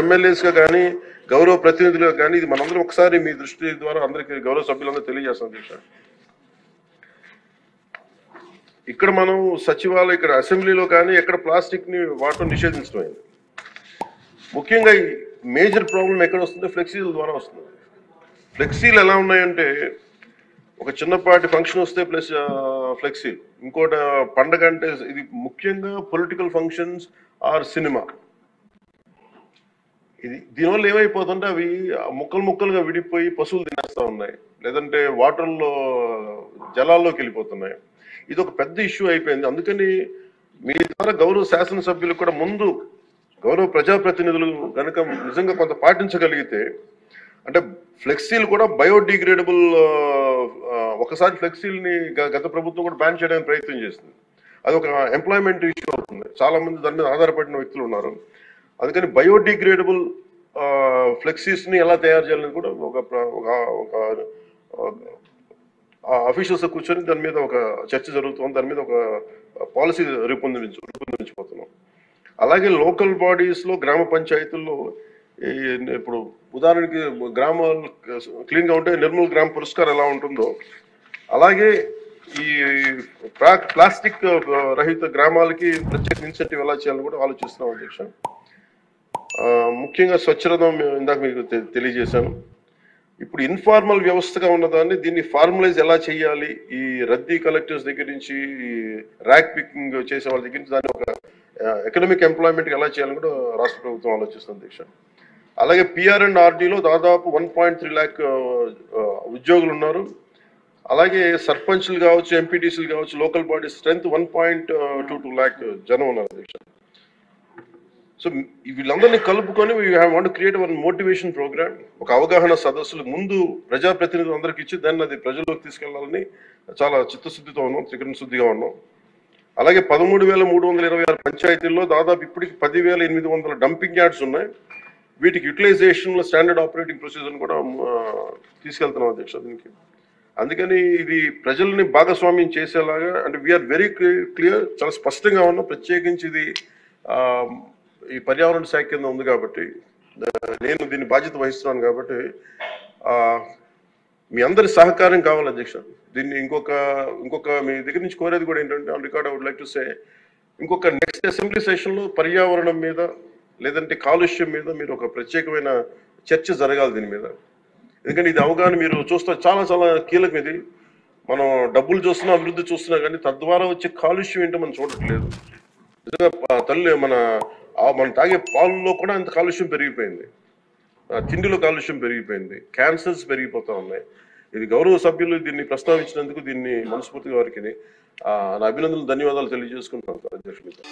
ఎమ్మెల్యేస్గా కానీ గౌరవ ప్రతినిధులుగా కానీ ఇది మనందరం ఒకసారి మీ దృష్టి ద్వారా అందరికీ గౌరవ సభ్యులందరూ తెలియజేస్తాం అధ్యక్ష. ఇక్కడ మనం సచివాలయం ఇక్కడ అసెంబ్లీలో కానీ ఎక్కడ ప్లాస్టిక్ ని వాడటం నిషేధించడం. ముఖ్యంగా ఈ మేజర్ ప్రాబ్లం ఎక్కడ వస్తుందో ఫ్లెక్సీల ద్వారా వస్తుంది. ఫ్లెక్సీలు ఎలా ఉన్నాయంటే ఒక చిన్నపాటి ఫంక్షన్ వస్తే ప్లస్ ఫ్లెక్సీలు, ఇంకోటి పండగ అంటే ఇది ముఖ్యంగా పొలిటికల్ ఫంక్షన్స్ ఆర్ సినిమా. ఇది దీనివల్ల ఏమైపోతుంటే అవి ముక్కలు ముక్కలుగా విడిపోయి పశువులు తినేస్తూ ఉన్నాయి, లేదంటే వాటర్లో జలాల్లోకి వెళ్ళిపోతున్నాయి. ఇది ఒక పెద్ద ఇష్యూ అయిపోయింది. అందుకని మీ ద్వారా గౌరవ శాసనసభ్యులు కూడా ముందు గౌరవ ప్రజాప్రతినిధులు కనుక నిజంగా కొంత పాటించగలిగితే, అంటే ఫ్లెక్సీలు కూడా బయోడిగ్రేడబుల్, ఒకసారి ఫ్లెక్సీల్ని గత ప్రభుత్వం కూడా బ్యాన్ చేయడానికి ప్రయత్నం చేస్తుంది. అది ఒక ఎంప్లాయ్మెంట్ ఇష్యూ అవుతుంది, చాలా మంది దాని మీద ఆధారపడిన వ్యక్తులు ఉన్నారు. అందుకని బయోడిగ్రేడబుల్ ఫ్లెక్సీస్ ని ఎలా తయారు చేయాలని కూడా ఒక అఫీషియల్స్ కూర్చొని దాని మీద ఒక చర్చ జరుగుతుంది, దాని మీద ఒక పాలసీ రూపొందించిపోతున్నాం. అలాగే లోకల్ బాడీస్ లో గ్రామ పంచాయతీల్లో ఇప్పుడు ఉదాహరణకి గ్రామాలు క్లీన్ గా ఉంటే నిర్మల్ గ్రామ పురస్కారం ఎలా ఉంటుందో అలాగే ఈ ప్లాస్టిక్ రహిత గ్రామాలకి ప్రత్యేక ఇన్సెంటివ్ ఎలా చేయాలని కూడా ఆలోచిస్తున్నాం అధ్యక్ష. ముఖ్యంగా స్వచ్ఛరథం ఇందాక మీకు తెలియజేశాను. ఇప్పుడు ఇన్ఫార్మల్ వ్యవస్థగా ఉన్నదాన్ని దీన్ని ఫార్మలైజ్ ఎలా చేయాలి, ఈ రద్దీ కలెక్టర్స్ దగ్గర నుంచి ర్యాక్ పికింగ్ చేసే వాళ్ళ దగ్గర నుంచి దాన్ని ఒక ఎకనామిక్ ఎంప్లాయ్మెంట్ ఎలా చేయాలని కూడా రాష్ట్ర ప్రభుత్వం ఆలోచిస్తుంది అధ్యక్ష. అలాగే PR&RDలో దాదాపు 1.3 lakh ఉద్యోగులు ఉన్నారు. అలాగే సర్పంచ్లు కావచ్చు, ఎంపీటీసీలు కావచ్చు, లోకల్ బాడీ స్ట్రెంత్ 1.22 lakh జనం ఉన్నారు అధ్యక్ష. సో వీళ్ళందరినీ కలుపుకొని we want to create one motivation program, ఒక అవగాహన సదస్సులు ముందు ప్రజాప్రతినిధులు అందరికి ఇచ్చి దాన్ని అది ప్రజల్లోకి తీసుకెళ్లాలని చాలా చిత్తశుద్ధితో ఉన్నాం, త్రికరణ శుద్ధిగా ఉన్నాం. అలాగే 13,326 పంచాయతీల్లో దాదాపు ఇప్పటికి 10,800 డంపింగ్ యార్డ్స్ ఉన్నాయి. వీటికి యూటిలైజేషన్ స్టాండర్డ్ ఆపరేటింగ్ ప్రొసీజర్ కూడా తీసుకెళ్తున్నాం అధ్యక్ష దీనికి. అందుకని ఇది ప్రజల్ని భాగస్వామ్యం చేసేలాగా, అంటే వీఆర్ వెరీ క్లియర్, చాలా స్పష్టంగా ఉన్నాం. ప్రత్యేకించి ఇది ఈ పర్యావరణ శాఖ కింద ఉంది కాబట్టి నేను దీన్ని బాధ్యత వహిస్తున్నాను కాబట్టి మీ అందరి సహకారం కావాలి అధ్యక్ష. దీన్ని ఇంకొక మీ దగ్గర నుంచి కోరేది కూడా ఏంటంటే, on record I would like to say, ఇంకొక నెక్స్ట్ అసెంబ్లీ సెషన్లో పర్యావరణం మీద లేదంటే కాలుష్యం మీద మీరు ఒక ప్రత్యేకమైన చర్చ జరగాలి దీని మీద. ఎందుకంటే ఇది అవగాహన మీరు చూస్తే చాలా చాలా కీలకం. ఇది మనం డబ్బులు చూస్తున్నా, అభివృద్ధి చూస్తున్నా కానీ తద్వారా వచ్చే కాలుష్యం ఏంటో మనం చూడట్లేదు. నిజంగా తల్లి మనం తాగే పాలలో కూడా అంత కాలుష్యం పెరిగిపోయింది, తిండిలో కాలుష్యం పెరిగిపోయింది, క్యాన్సర్స్ పెరిగిపోతూ ఉన్నాయి. ఇది గౌరవ సభ్యులు దీన్ని ప్రస్తావించినందుకు దీన్ని మనస్ఫూర్తిగా వారికి నా అభినందనలు, ధన్యవాదాలు తెలియజేసుకుంటున్నాను అధ్యక్షుడితో.